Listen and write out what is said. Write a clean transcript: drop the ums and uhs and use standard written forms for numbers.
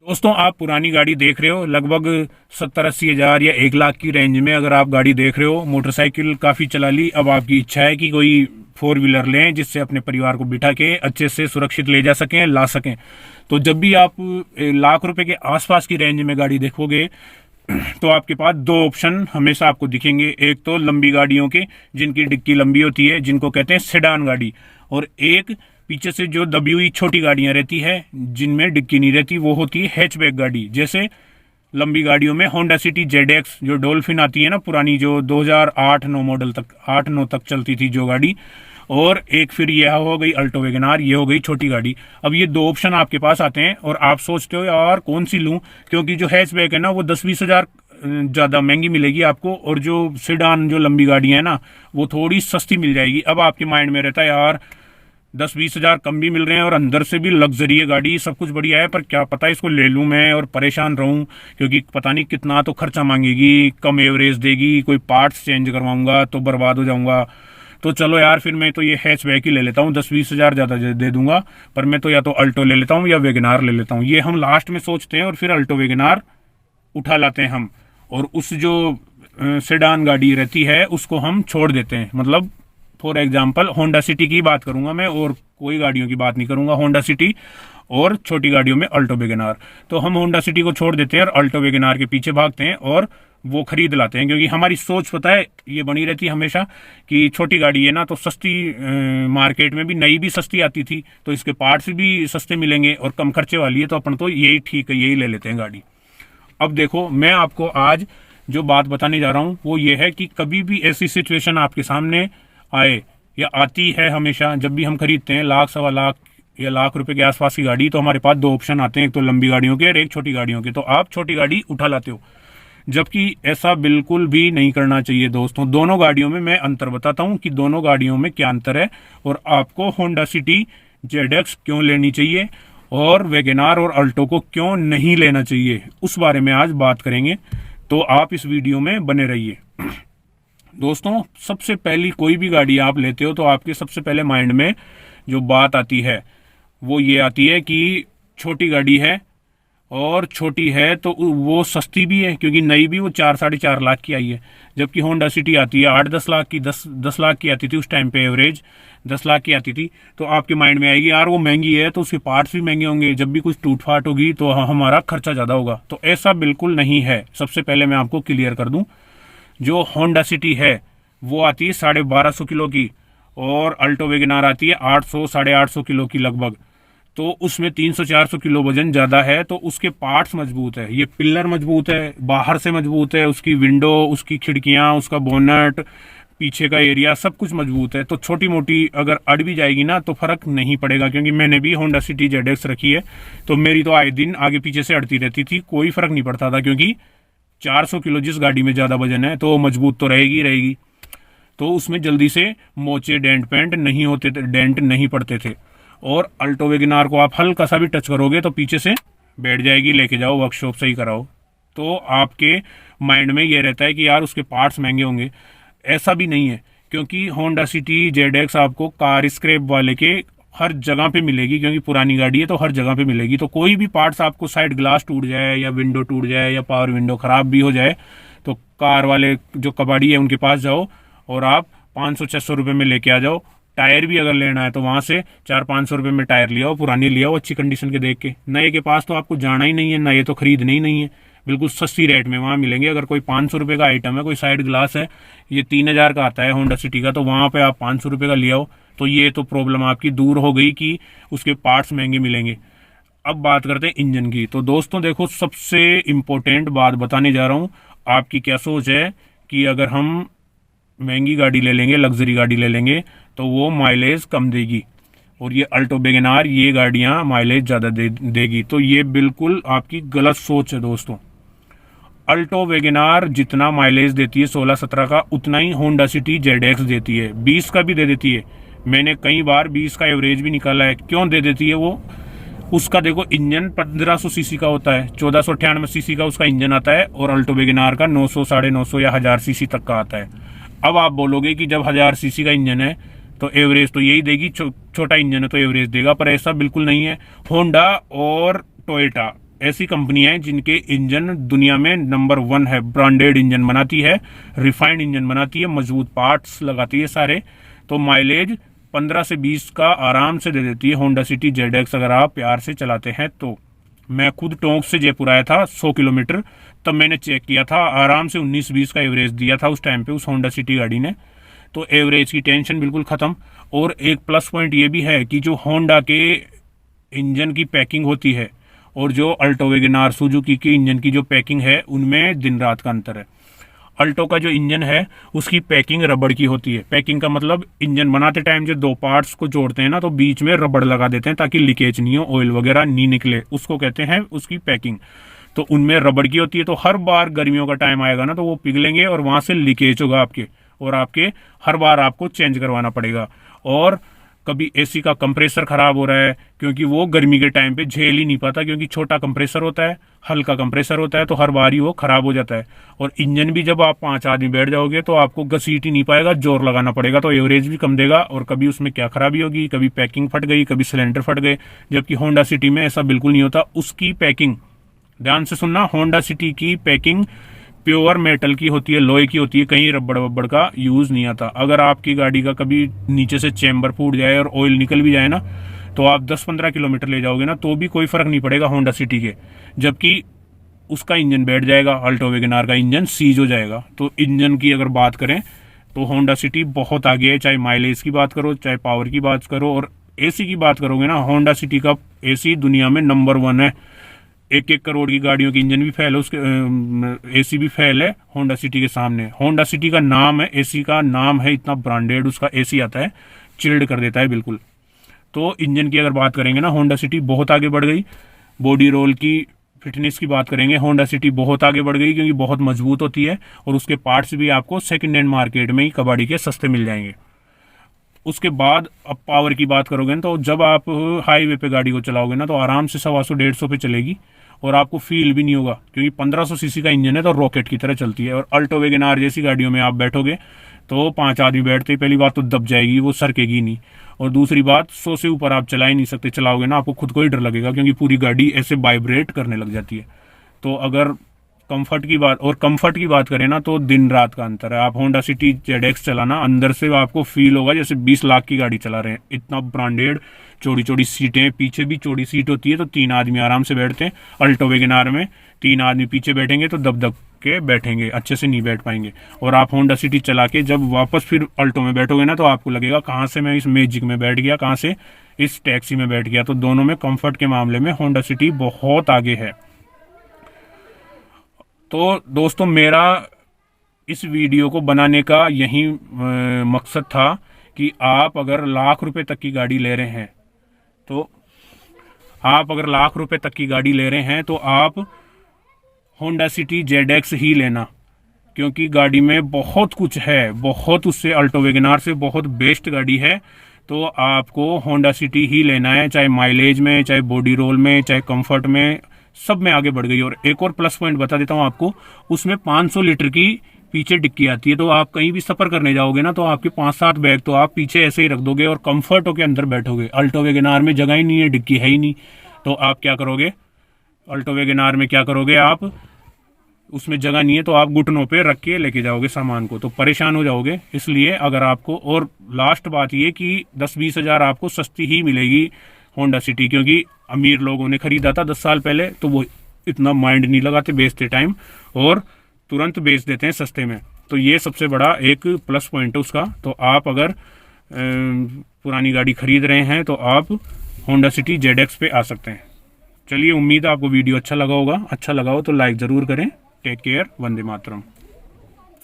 दोस्तों, आप पुरानी गाड़ी देख रहे हो, लगभग 70-80 हज़ार या 1 लाख की रेंज में अगर आप गाड़ी देख रहे हो। मोटरसाइकिल काफ़ी चला ली, अब आपकी इच्छा है कि कोई फोर व्हीलर लें जिससे अपने परिवार को बिठा के अच्छे से सुरक्षित ले जा सकें, ला सकें। तो जब भी आप लाख रुपए के आसपास की रेंज में गाड़ी देखोगे तो आपके पास दो ऑप्शन हमेशा आपको दिखेंगे। एक तो लंबी गाड़ियों के, जिनकी डिक्की लंबी होती है, जिनको कहते हैं सेडान गाड़ी, और एक पीछे से जो दबी हुई छोटी गाड़ियां रहती है जिनमें डिक्की नहीं रहती, वो होती है हैचबैक गाड़ी। जैसे लंबी गाड़ियों में होंडा सिटी जेडएक्स, जो डॉल्फिन आती है ना पुरानी, जो 2008-9 मॉडल तक, 8-9 तक चलती थी जो गाड़ी, और एक फिर यह हो गई अल्टो वैगनार, ये हो गई छोटी गाड़ी। अब ये दो ऑप्शन आपके पास आते हैं और आप सोचते हो यार कौन सी लूं, क्योंकि जो हैचबैक है ना वो 10-20 हज़ार ज़्यादा महंगी मिलेगी आपको, और जो सेडान जो लंबी गाड़ियां है ना वो थोड़ी सस्ती मिल जाएगी। अब आपके माइंड में रहता है यार 10-20 हज़ार कम भी मिल रहे हैं और अंदर से भी लग्जरी है गाड़ी, सब कुछ बढ़िया है, पर क्या पता इसको ले लूं मैं और परेशान रहूं, क्योंकि पता नहीं कितना तो खर्चा मांगेगी, कम एवरेज देगी, कोई पार्ट्स चेंज करवाऊंगा तो बर्बाद हो जाऊंगा। तो चलो यार, फिर मैं तो ये हैचबैक ही ले लेता हूँ, 10-20 हज़ार ज़्यादा दे दूंगा, पर मैं तो या तो अल्टो ले लेता हूँ या वेगनार ले लेता हूँ। ये हम लास्ट में सोचते हैं और फिर अल्टो वेगनार उठा लाते हैं हम, और उस जो सेडान गाड़ी रहती है उसको हम छोड़ देते हैं। मतलब फॉर एग्जाम्पल होंडा सिटी की बात करूंगा मैं, और कोई गाड़ियों की बात नहीं करूंगा, होंडा सिटी और छोटी गाड़ियों में अल्टो वेगनार। तो हम होंडा सिटी को छोड़ देते हैं और अल्टो वेगनार के पीछे भागते हैं और वो खरीद लाते हैं, क्योंकि हमारी सोच पता है ये बनी रहती है हमेशा कि छोटी गाड़ी है ना तो सस्ती, मार्केट में भी नई भी सस्ती आती थी तो इसके पार्ट्स भी सस्ते मिलेंगे और कम खर्चे वाली है, तो अपन तो यही ठीक है, यही ले लेते हैं गाड़ी। अब देखो, मैं आपको आज जो बात बताने जा रहा हूं वो ये है कि कभी भी ऐसी सिचुएशन आपके सामने आए या आती है, हमेशा जब भी हम खरीदते हैं लाख, सवा लाख या लाख रुपए के आसपास की गाड़ी, तो हमारे पास दो ऑप्शन आते हैं, एक तो लंबी गाड़ियों के और एक छोटी गाड़ियों के। तो आप छोटी गाड़ी उठा लाते हो, जबकि ऐसा बिल्कुल भी नहीं करना चाहिए दोस्तों। दोनों गाड़ियों में मैं अंतर बताता हूं कि दोनों गाड़ियों में क्या अंतर है, और आपको होंडा सिटी जेडएक्स क्यों लेनी चाहिए और वेगनार और अल्टो को क्यों नहीं लेना चाहिए, उस बारे में आज बात करेंगे। तो आप इस वीडियो में बने रहिए। दोस्तों, सबसे पहली कोई भी गाड़ी आप लेते हो तो आपके सबसे पहले माइंड में जो बात आती है वो ये आती है कि छोटी गाड़ी है, और छोटी है तो वो सस्ती भी है, क्योंकि नई भी वो 4-4.5 लाख की आई है, जबकि होंडा सिटी आती है 8-10 लाख की, 10 लाख की आती थी उस टाइम पे, एवरेज 10 लाख की आती थी। तो आपके माइंड में आएगी यार वो महंगी है तो उसके पार्ट्स भी महंगे होंगे, जब भी कुछ टूट फाट होगी तो हमारा खर्चा ज़्यादा होगा। तो ऐसा बिल्कुल नहीं है। सबसे पहले मैं आपको क्लियर कर दूं, जो होंडा सिटी है वो आती है 1250 किलो की, और अल्टो वेगनार आती है 800-850 किलो की लगभग। तो उसमें 300-400 किलो वजन ज़्यादा है, तो उसके पार्ट्स मजबूत है, ये पिलर मजबूत है, बाहर से मजबूत है, उसकी विंडो, उसकी खिड़कियाँ, उसका बोनट, पीछे का एरिया सब कुछ मजबूत है। तो छोटी मोटी अगर अड़ भी जाएगी ना तो फर्क नहीं पड़ेगा, क्योंकि मैंने भी होंडा सिटी जेडएक्स रखी है तो मेरी तो आए दिन आगे पीछे से अड़ती रहती थी, कोई फर्क नहीं पड़ता था, क्योंकि 400 किलो जिस गाड़ी में ज़्यादा वजन है तो वो मजबूत तो रहेगी रहेगी। तो उसमें जल्दी से मोचे, डेंट पेंट नहीं होते थे, डेंट नहीं पड़ते थे। और अल्टो वेगनार को आप हल्का सा भी टच करोगे तो पीछे से बैठ जाएगी, लेके जाओ वर्कशॉप सही कराओ। तो आपके माइंड में ये रहता है कि यार उसके पार्ट्स महंगे होंगे, ऐसा भी नहीं है, क्योंकि होंडा सिटी जेडएक्स आपको कार स्क्रैप वाले के हर जगह पे मिलेगी, क्योंकि पुरानी गाड़ी है तो हर जगह पे मिलेगी। तो कोई भी पार्ट्स आपको, साइड ग्लास टूट जाए या विंडो टूट जाए या पावर विंडो खराब भी हो जाए, तो कार वाले जो कबाड़ी है उनके पास जाओ और आप 500-600 रुपये में लेके आ जाओ। टायर भी अगर लेना है तो वहाँ से 400-500 रुपये में टायर लिया हो, पुरानी लिया हो अच्छी कंडीशन के देख के। नए के पास तो आपको जाना ही नहीं है, नए तो खरीदने ही नहीं है, बिल्कुल सस्ती रेट में वहाँ मिलेंगे। अगर कोई 500 रुपये का आइटम है, कोई साइड ग्लास है, ये 3000 का आता है होंडा सिटी का, तो वहाँ पे आप 500 रुपये का लिया हो, तो ये तो प्रॉब्लम आपकी दूर हो गई कि उसके पार्ट्स महंगे मिलेंगे। अब बात करते हैं इंजन की। तो दोस्तों देखो, सबसे इम्पोर्टेंट बात बताने जा रहा हूँ। आपकी क्या सोच है कि अगर हम महंगी गाड़ी ले लेंगे, लग्जरी गाड़ी ले लेंगे, तो वो माइलेज कम देगी, और ये अल्टो वेगनार, ये गाड़ियाँ माइलेज ज़्यादा देगी। तो ये बिल्कुल आपकी गलत सोच है दोस्तों। अल्टो वेगनार जितना माइलेज देती है 16-17 का, उतना ही होंडा सिटी जेडएक्स देती है, 20 का भी दे देती है। मैंने कई बार 20 का एवरेज भी निकाला है। क्यों दे देती है वो? उसका देखो, इंजन 1500 सीसी का होता है, 1498 सीसी का उसका इंजन आता है, और अल्टो वेगनार का 900, 950 या 1000 सीसी तक का आता है। अब आप बोलोगे कि जब 1000 सीसी का इंजन है तो एवरेज तो यही देगी, छोटा इंजन है तो एवरेज देगा, पर ऐसा बिल्कुल नहीं है। होंडा और टोयोटा ऐसी कंपनियां हैं जिनके इंजन दुनिया में नंबर 1 है, ब्रांडेड इंजन बनाती है, रिफाइंड इंजन बनाती है, मजबूत पार्ट्स लगाती है सारे। तो माइलेज 15 से 20 का आराम से दे देती है होंडा सिटी ZX अगर आप प्यार से चलाते हैं तो। मैं खुद टोंक से जयपुर आया था 100 किलोमीटर, तब मैंने चेक किया था, आराम से 19-20 का एवरेज दिया था उस टाइम पे उस होंडा सिटी गाड़ी ने। तो एवरेज की टेंशन बिल्कुल ख़त्म। और एक प्लस पॉइंट ये भी है कि जो होंडा के इंजन की पैकिंग होती है और जो अल्टो वैगनआर सुजुकी की इंजन की जो पैकिंग है, उनमें दिन रात का अंतर है। अल्टो का जो इंजन है उसकी पैकिंग रबड़ की होती है। पैकिंग का मतलब इंजन बनाते टाइम जो दो पार्ट्स को जोड़ते हैं ना, तो बीच में रबड़ लगा देते हैं ताकि लीकेज नहीं हो, ऑयल वगैरह नहीं निकले, उसको कहते हैं उसकी पैकिंग। तो उनमें रबड़ की होती है। तो हर बार गर्मियों का टाइम आएगा ना तो वो पिघलेंगे और वहां से लीकेज होगा आपके, और आपके हर बार आपको चेंज करवाना पड़ेगा। और कभी एसी का कंप्रेसर खराब हो रहा है क्योंकि वो गर्मी के टाइम पे झेल ही नहीं पाता, क्योंकि छोटा कंप्रेसर होता है, हल्का कंप्रेसर होता है, तो हर बार ही वो खराब हो जाता है। और इंजन भी जब आप 5 आदमी बैठ जाओगे तो आपको घसीट ही नहीं पाएगा, जोर लगाना पड़ेगा, तो एवरेज भी कम देगा। और कभी उसमें क्या खराबी होगी, कभी पैकिंग फट गई, कभी सिलेंडर फट गए। जबकि होंडा सिटी में ऐसा बिल्कुल नहीं होता। उसकी पैकिंग ध्यान से सुनना, होंडा सिटी की पैकिंग प्योर मेटल की होती है, लोहे की होती है, कहीं रबड़ वब्बड़ का यूज नहीं आता। अगर आपकी गाड़ी का कभी नीचे से चेंबर फूट जाए और ऑयल निकल भी जाए ना, तो आप 10-15 किलोमीटर ले जाओगे ना तो भी कोई फर्क नहीं पड़ेगा होंडा सिटी के। जबकि उसका इंजन बैठ जाएगा, अल्टो वैगनआर का इंजन सीज हो जाएगा। तो इंजन की अगर बात करें तो होंडा सिटी बहुत आगे है, चाहे माइलेज की बात करो, चाहे पावर की बात करो। और एसी की बात करोगे ना, होंडा सिटी का एसी दुनिया में नंबर 1 है। 1-1 करोड़ की गाड़ियों की इंजन भी फेल है, उसके एसी भी फेल है होंडा सिटी के सामने। होंडा सिटी का नाम है, एसी का नाम है, इतना ब्रांडेड उसका एसी आता है, चिल्ड कर देता है बिल्कुल। तो इंजन की अगर बात करेंगे ना, होंडा सिटी बहुत आगे बढ़ गई। बॉडी रोल की फिटनेस की बात करेंगे, होंडा सिटी बहुत आगे बढ़ गई, क्योंकि बहुत मजबूत होती है और उसके पार्ट्स भी आपको सेकेंड हैंड मार्केट में ही कबाड़ी के सस्ते मिल जाएंगे। उसके बाद अब पावर की बात करोगे ना, तो जब आप हाईवे पे गाड़ी को चलाओगे ना तो आराम से 125-150 पे चलेगी और आपको फील भी नहीं होगा, क्योंकि 1500 सीसी का इंजन है तो रॉकेट की तरह चलती है। और अल्टो वैगनआर जैसी गाड़ियों में आप बैठोगे तो 5 आदमी बैठते ही पहली बात तो दब जाएगी, वो सरकेगी नहीं। और दूसरी बात, 100 से ऊपर आप चला ही नहीं सकते, चलाओगे ना आपको खुद को ही डर लगेगा, क्योंकि पूरी गाड़ी ऐसे वाइब्रेट करने लग जाती है। तो अगर कंफर्ट की बात करें ना, तो दिन रात का अंतर है। आप होंडा सिटी ZX चलाना, अंदर से आपको फील होगा जैसे 20 लाख की गाड़ी चला रहे हैं। इतना ब्रांडेड, चौड़ी चौड़ी सीटें, पीछे भी चौड़ी सीट होती है तो 3 आदमी आराम से बैठते हैं। अल्टो वैगनआर में 3 आदमी पीछे बैठेंगे तो दब दब के बैठेंगे, अच्छे से नहीं बैठ पाएंगे। और आप होंडा सिटी चला के जब वापस फिर अल्टो में बैठोगे ना तो आपको लगेगा कहाँ से मैं इस मैजिक में बैठ गया, कहाँ से इस टैक्सी में बैठ गया। तो दोनों में कंफर्ट के मामले में होंडा सिटी बहुत आगे है। तो दोस्तों, मेरा इस वीडियो को बनाने का यही मकसद था कि आप अगर लाख रुपए तक की गाड़ी ले रहे हैं तो आप होंडा सिटी ZX ही लेना, क्योंकि गाड़ी में बहुत कुछ है, बहुत उससे अल्टो वैगनआर से बहुत बेस्ट गाड़ी है। तो आपको होंडा सिटी ही लेना है, चाहे माइलेज में, चाहे बॉडी रोल में, चाहे कंफर्ट में, सब में आगे बढ़ गई। और एक और प्लस पॉइंट बता देता हूँ आपको, उसमें 500 लीटर की पीछे डिक्की आती है। तो आप कहीं भी सफर करने जाओगे ना तो आपके 5-7 बैग तो आप पीछे ऐसे ही रख दोगे और कंफर्ट होके अंदर बैठोगे। अल्टो वैगनआर में जगह ही नहीं है, डिक्की है ही नहीं, तो आप क्या करोगे? अल्टो वैगनआर में क्या करोगे आप? उसमें जगह नहीं है तो आप घुटनों पे रख के लेके जाओगे सामान को, तो परेशान हो जाओगे। इसलिए अगर आपको, और लास्ट बात ये कि 10-20 हज़ार आपको सस्ती ही मिलेगी होंडा सिटी, क्योंकि अमीर लोगों ने खरीदा था 10 साल पहले तो वो इतना माइंड नहीं लगाते बेचते टाइम, और तुरंत बेच देते हैं सस्ते में। तो ये सबसे बड़ा एक प्लस पॉइंट है उसका। तो आप अगर पुरानी गाड़ी खरीद रहे हैं तो आप होंडा सिटी ZX पे आ सकते हैं। चलिए, उम्मीद है आपको वीडियो अच्छा लगा होगा। अच्छा लगा हो तो लाइक ज़रूर करें। Take care, Vande Mataram.